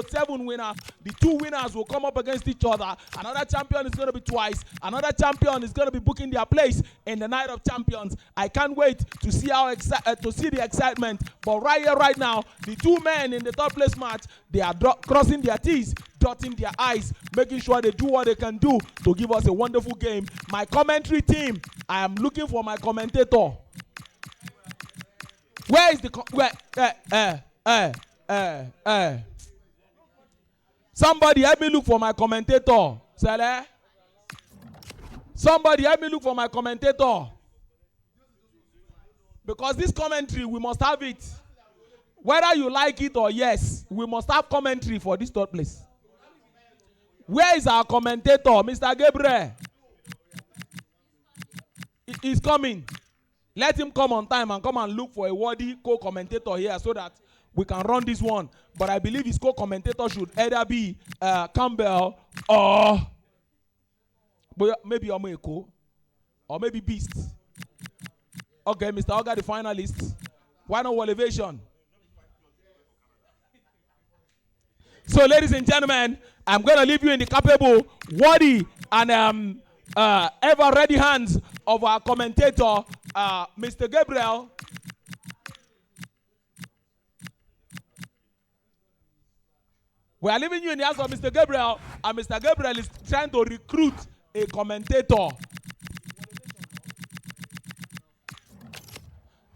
7 winner. The 2 winners will come up against each other. Another champion is going to be twice. Another champion is going to be booking their place in the Night of Champions. I can't wait to see to see the excitement. But right here, right now, the 2 men in the third place match, they are crossing their T's, dotting their I's, making sure they do what they can do to give us a wonderful game. My commentary team, I am looking for my commentator. Where is the Somebody help me look for my commentator. Sele? Somebody help me look for my commentator. Because this commentary, we must have it. Whether you like it or yes, we must have commentary for this third place. Where is our commentator, Mr. Gabriel? He's coming. Let him come on time and come and look for a worthy co-commentator here so that we can run this one. But I believe his co-commentator should either be Campbell or maybe Omeko or maybe Beast. Okay, Mr. Oga, the finalist. Why not elevation? So, ladies and gentlemen, I'm going to leave you in the capable, worthy, and ever ready hands of our commentator, Mr. Gabriel. We are leaving you in the hands of Mr. Gabriel, and Mr. Gabriel is trying to recruit a commentator.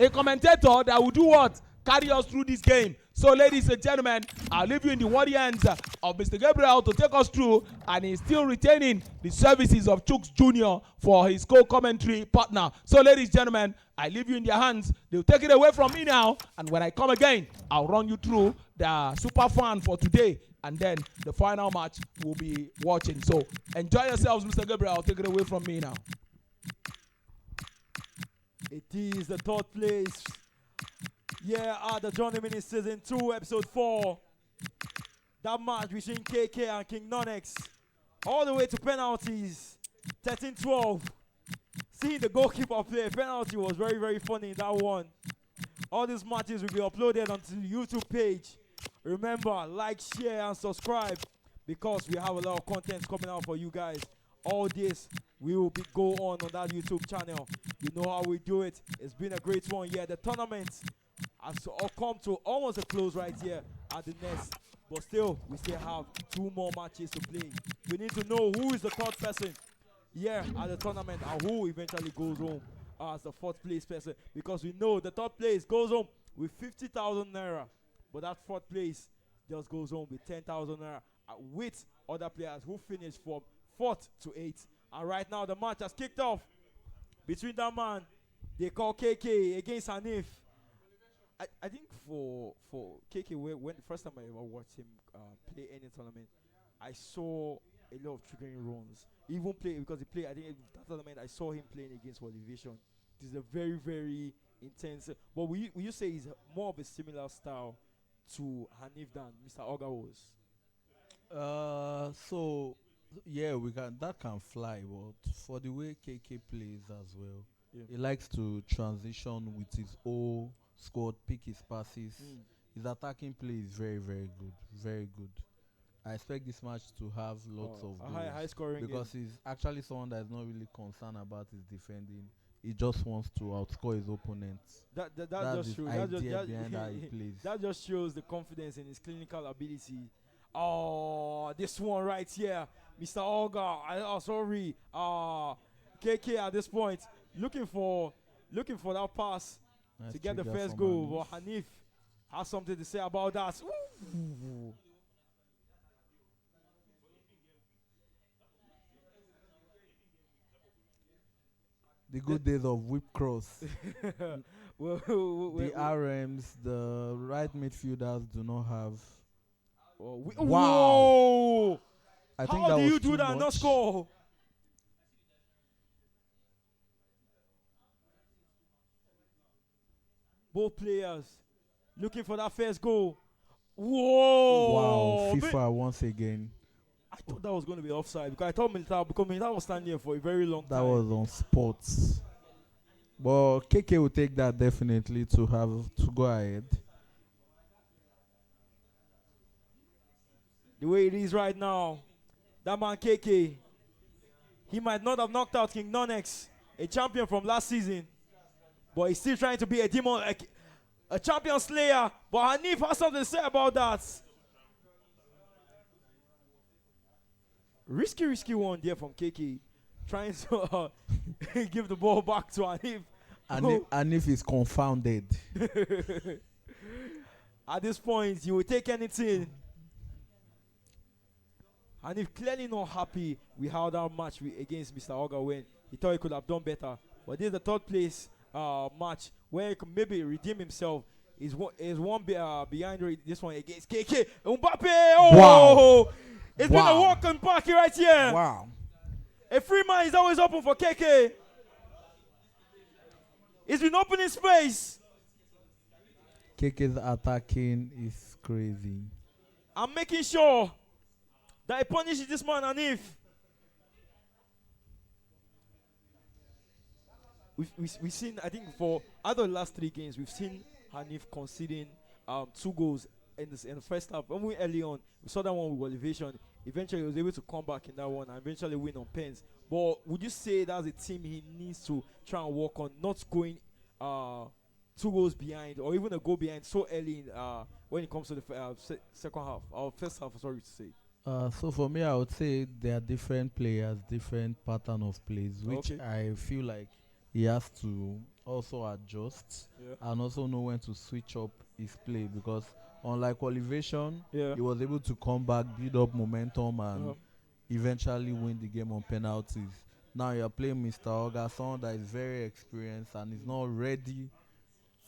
A commentator that will do what? Carry us through this game. So, ladies and gentlemen, I'll leave you in the worthy hands of Mr. Gabriel to take us through, and he's still retaining the services of Chooks Jr. for his co-commentary partner. So, ladies and gentlemen, I leave you in their hands. They'll take it away from me now, and when I come again, I'll run you through the super fan for today, and then the final match we'll be watching. So, enjoy yourselves, Mr. Gabriel. Take it away from me now. It is the third place. Yeah, the Journeyman is season 2, episode 4. That match between Kaykay and King Nonex. All the way to penalties. 13-12. Seeing the goalkeeper play, penalty was very, very funny in that one. All these matches will be uploaded onto the YouTube page. Remember, like, share, and subscribe because we have a lot of content coming out for you guys. All this will be go on that YouTube channel. You know how we do it. It's been a great one. Yeah, the tournament has come to almost a close right here at the Nest. But still, we still have 2 more matches to play. We need to know who is the third person here at the tournament and who eventually goes home as the 4th place person. Because we know the third place goes home with 50,000 naira. But that 4th place just goes home with 10,000 naira with other players who finished from 4th to 8th. And right now the match has kicked off between that man they call Kaykay against Haneef. I think for Kaykay, when the first time I ever watched him play any tournament, I saw a lot of triggering runs. He even play because he played. I think that tournament I saw him playing against Elevation. This is a very, very intense. But will you say he's more of a similar style to Haneef than Mr. Oga was? So yeah, that can fly, but for the way Kaykay plays as well, he likes to transition with his whole squad, pick his passes. His attacking play is very, very good, very good. I expect this match to have lots of goals high scoring because he's actually someone that is not really concerned about his defending. He just wants to outscore his opponents. That's just true. Behind how he plays. That just shows the confidence in his clinical ability. Oh, this one right here, Mr. Olga. Sorry, Kaykay at this point looking for that pass to get the first goal. But Haneef has something to say about that. Ooh. The good days of whip cross. The RMs, the right midfielders do not have. Wow! Whoa. I think How that do was you do too that and not much. score? Both players looking for that first goal. Whoa! Wow! FIFA once again. I thought that was going to be offside because I thought Militao was standing here for a very long time. That was on sports. But Kaykay will take that definitely to go ahead. the way it is right now, that man KK, he might not have knocked out King Nonex, a champion from last season, but he's still trying to be a demon, a champion slayer. But Haneef has something to say about that. Risky one there from KK, trying to give the ball back to Haneef. Haneef is confounded. At this point, you will take anything. Haneef clearly not happy with how that match against Mr. Oga went. He thought he could have done better. But this is the third place match where he could maybe redeem himself. Is one behind this one against KK. Mbappe! Oh! Wow. It's been a walk and party right here. Wow. A free man is always open for KK. He's been opening space. KK's attacking is crazy. I'm making sure that he punishes this man, Haneef. We've seen, I think, for other last 3 games, we've seen Haneef conceding 2 goals in the first half. When we early on, we saw that one with elevation. Eventually, he was able to come back in that one and eventually win on pens. But would you say that's a team he needs to try and work on, not going 2 goals behind or even a goal behind so early in, when it comes to the second half or first half? Sorry to say. So for me, I would say there are different players, different pattern of plays, which I feel like he has to also adjust and also know when to switch up his play, because unlike elevation, he was able to come back, build up momentum, and eventually win the game on penalties. Now you're playing Mr. Oga, someone that is very experienced and is not ready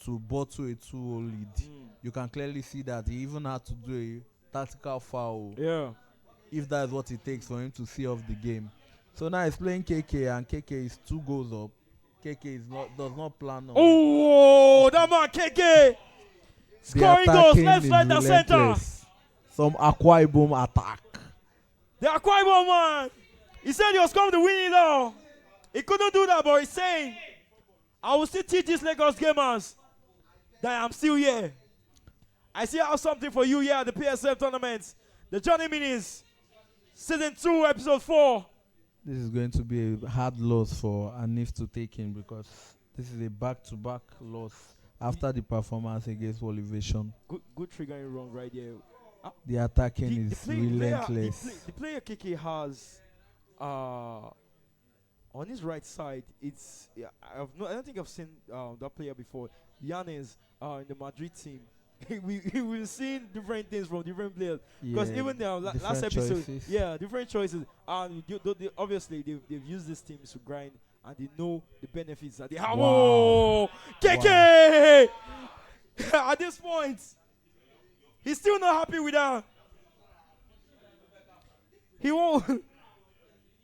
to bottle a 2-0 lead. You can clearly see that he even had to do a tactical foul. If that is what it takes for him to see off the game. So now he's playing KK, and KK is 2 goals up. KK does not plan on. Oh, that man KK scoring goals left, right, and center. Some Akwa Ibom attack. The Akwa Ibom man. He said he was coming to win it all. He couldn't do that, but he's saying, I will still teach these Lagos gamers that I'm still here. I still have something for you here at the PSF tournament. The Johnny Minis, Season 2, Episode 4. This is going to be a hard loss for Haneef to take in, because this is a back-to-back loss after the performance against Elevation. Good triggering wrong right there. The attacking is relentless. The player KK has on his right side, it's I don't think I've seen that player before. Yanes in the Madrid team. We've seen different things from different players, because even the last episode, different choices. And obviously they've used these teams to grind, and they know the benefits that they have. Oh, KK! At this point, he's still not happy with that. He won't.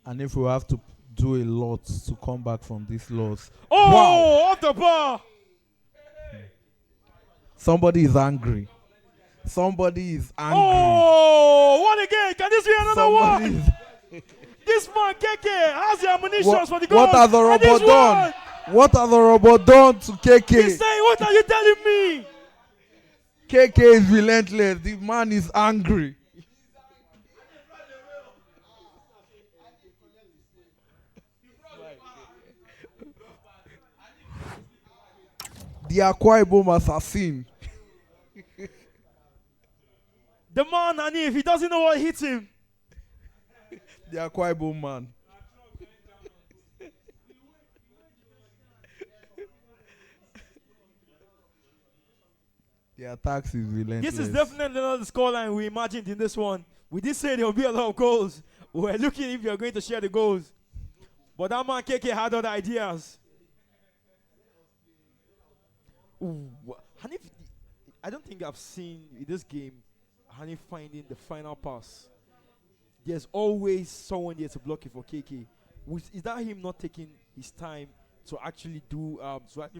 And if we have to do a lot to come back from this loss. Oh, off the bar! Somebody is angry. Somebody is angry. Oh, what again? Can this be another one? This man, KK, has the ammunition for the goal. What has the robot done? What has the robot done to KK? He's saying, what are you telling me? KK is relentless. The man is angry. The Akwa Ibom assassin. The man, Haneef, he doesn't know what hit him. The Akwa Ibom man. The attacks is relentless. This is definitely not the scoreline we imagined in this one. We did say there will be a lot of goals. We were looking if you're going to share the goals. But that man, KK, had other ideas. Ooh, Haneef, I don't think I've seen in this game Haneef finding the final pass. There's always someone there to block it for KK. Is that him not taking his time to actually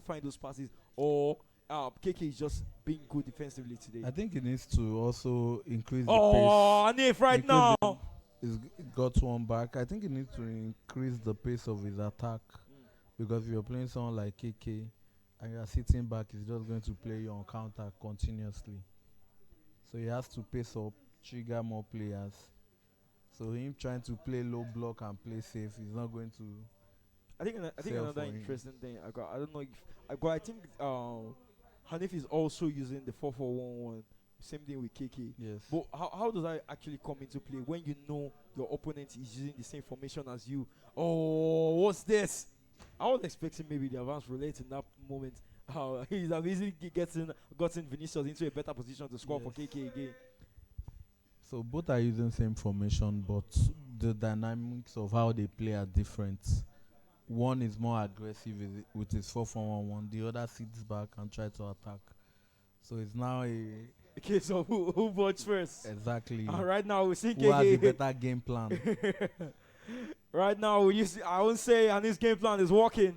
find those passes, or KK is just being good defensively today? I think he needs to also increase the pace. Oh, Haneef right now. He's got one back. I think he needs to increase the pace of his attack, because if you're playing someone like KK and you're sitting back, he's just going to play you on counter continuously. So he has to pace up trigger more players. So him trying to play low block and play safe is not going to. I think Sell another for him. interesting thing I don't know if I think Haneef is also using the 4-4-1-1. Same thing with KK. Yes. But how does that actually come into play when you know your opponent is using the same formation as you? Oh, what's this? I was expecting maybe the advance relate in that moment. He's have easily gotten Vinicius into a better position to score for Yes. KK again. So both are using same formation, but the dynamics of how they play are different. One is more aggressive with his 4-4-1-1. The other sits back and try to attack. So it's now a Okay, so who votes first? exactly Right now we see who has a KK. better game plan. Right now I won't say and this game plan is working.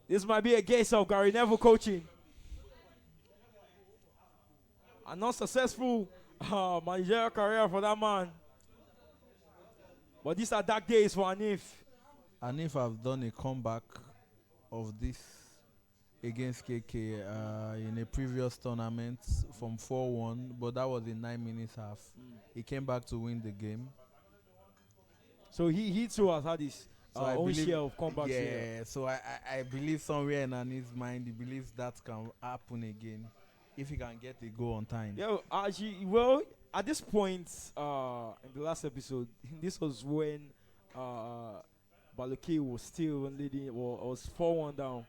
This might be a case of Gary Neville coaching. A not successful managerial career for that man. But these are dark days for Haneef. And if I've done a comeback of this against KK in a previous tournament from 4-1, but that was in 9 minutes half. He came back to win the game. So he too has had his So I own believe, share of comebacks yeah. here. So I believe somewhere in his mind, he believes that can happen again if he can get a goal on time. Yeah, actually, well, at this point in the last episode, this was when Baloke was still leading, or was 4-1 down,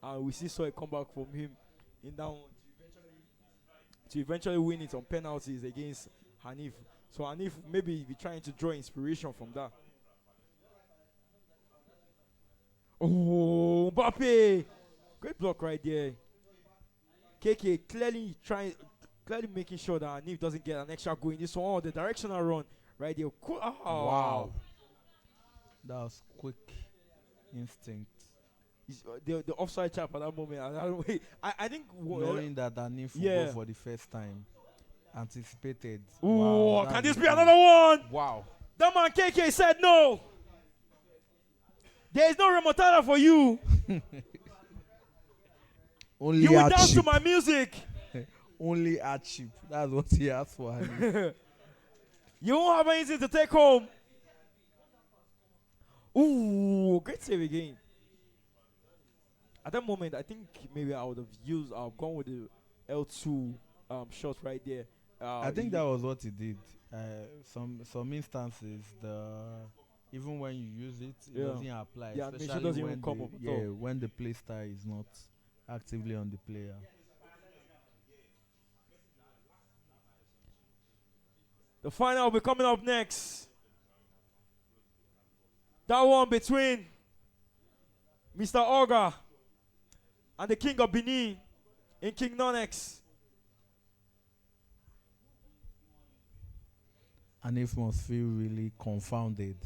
and we saw a comeback from him in that one to eventually win it on penalties against Haneef. So Haneef maybe be trying to draw inspiration from that. Oh, Mbappe! Great block right there. KK clearly making sure that Haneef doesn't get an extra goal in this one. Oh, the directional run right there. Cool. Oh. Wow. That was quick instinct. The offside trap at that moment. I think Knowing that Haneef will yeah. go for the first time. Anticipated. Oh, Wow, can that's this be good. another one? Wow. That man KK said no. There is no remontada for you. Only You will at dance to cheap. my music. Only at cheap. That's what he asked for. Haneef. You won't have anything to take home. Ooh, great save again. At that moment, I think maybe I would have gone with the L2 shot right there. I think that was what he did. Some instances, even when you use it, it Yeah. doesn't apply. The animation especially doesn't when even come up at all. when the play style is not actively on the player. The final will be coming up next. That one between Mr. Orga and the King of Benin in King Nonex. Haneef must feel really confounded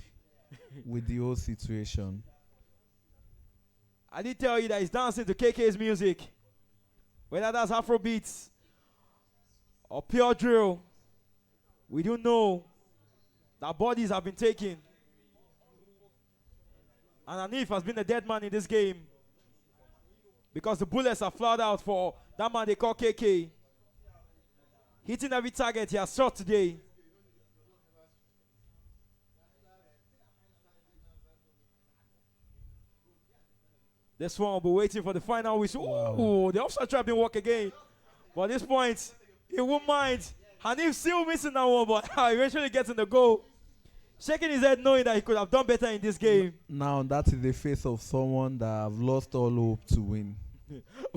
with the whole situation. I did tell you that he's dancing to KK's music. Whether that's Afrobeats or pure drill, we do know that bodies have been taken. And Haneef has been a dead man in this game because the bullets are flat out for that man they call KK. Hitting every target he has shot today. This one will be waiting for the final whistle. Wow. Ooh, the offside trap didn't work again. But at this point, he won't mind. Haneef still missing that one, but eventually getting the goal. Shaking his head knowing that he could have done better in this game. Now that is the face of someone that have lost all hope to win.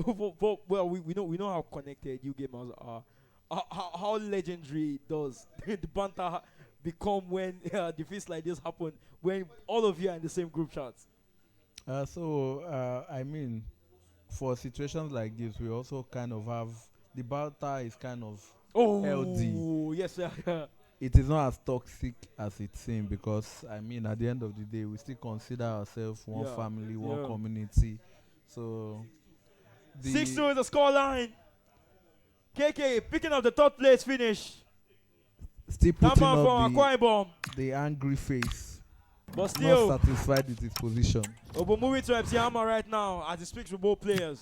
Well, we know how connected you gamers are. How legendary does the banter become when defeats like this happen, when all of you are in the same group chat? I mean, for situations like this, we also kind of have the banter is kind of healthy. Yes, sir. It is not as toxic as it seems because I mean, at the end of the day, we still consider ourselves one Yeah. family, one Yeah. community. So, 6-2 is the scoreline. KK picking up the third place finish. still That putting man from up Akwa Ibom. the angry face, But still, not satisfied with his position. we'll be moving to MC Hammer right now as he speaks with both players.